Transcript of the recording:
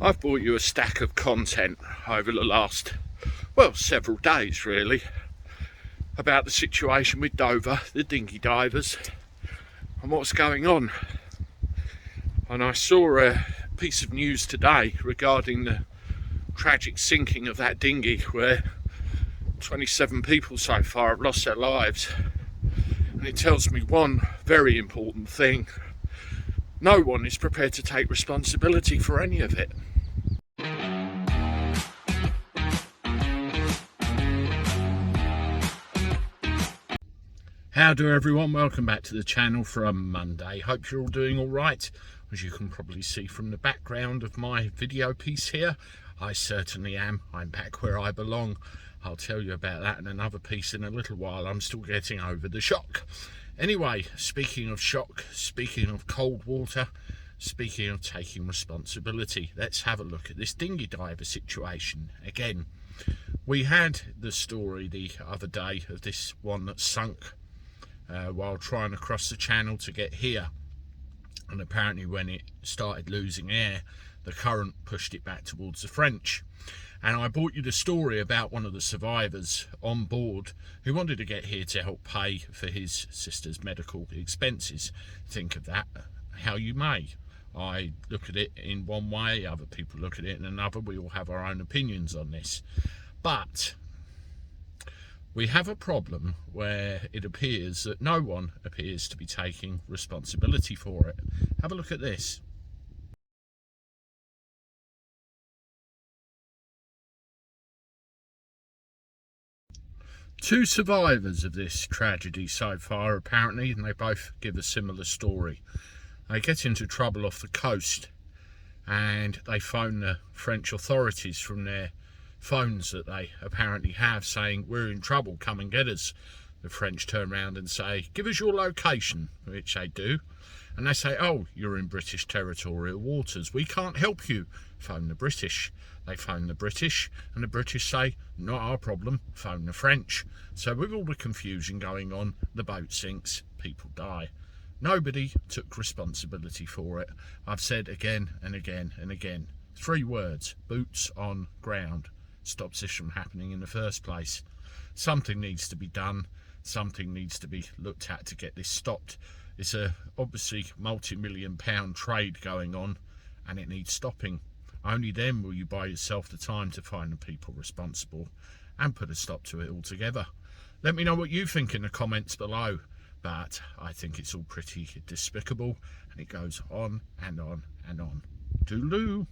I've brought you a stack of content over the last, well, several days really, about the situation with Dover, the dinghy divers, and what's going on. And I saw a piece of news today regarding the tragic sinking of that dinghy where 27 people so far have lost their lives. And it tells me one very important thing: no one is prepared to take responsibility for any of it. How do everyone? Welcome back to the channel from Monday. Hope you're all doing all right. As you can probably see from the background of my video piece here, I certainly am. I'm back where I belong. I'll tell you about that in another piece in a little while. I'm still getting over the shock. Anyway, speaking of shock, speaking of cold water, speaking of taking responsibility, let's have a look at this dinghy diver situation again. We had the story the other day of this one that sunk while trying to cross the channel to get here, and apparently when it started losing air, the current pushed it back towards the French. And I brought you the story about one of the survivors on board who wanted to get here to help pay for his sister's medical expenses. Think of that how you may. I look at it in one way, other people look at it in another. We all have our own opinions on this, but we have a problem where it appears that no one appears to be taking responsibility for it. Have a look at this. Two survivors of this tragedy so far, apparently, and they both give a similar story. They get into trouble off the coast and they phone the French authorities from their phones that they apparently have, saying, "We're in trouble, come and get us." The French turn around and say, "Give us your location," which they do. And they say, "Oh, you're in British territorial waters, we can't help you. Phone the British." They phone the British, and the British say, "Not our problem, phone the French." So with all the confusion going on, the boat sinks, people die. Nobody took responsibility for it. I've said again and again and again, 3 words: boots on ground. Stops this from happening in the first place. Something needs to be done. Something needs to be looked at to get this stopped. It's a obviously multi-million-pound trade going on, and it needs stopping. Only then will you buy yourself the time to find the people responsible and put a stop to it altogether. Let me know what you think in the comments below, but I think it's all pretty despicable, and it goes on and on and on. Toodaloo.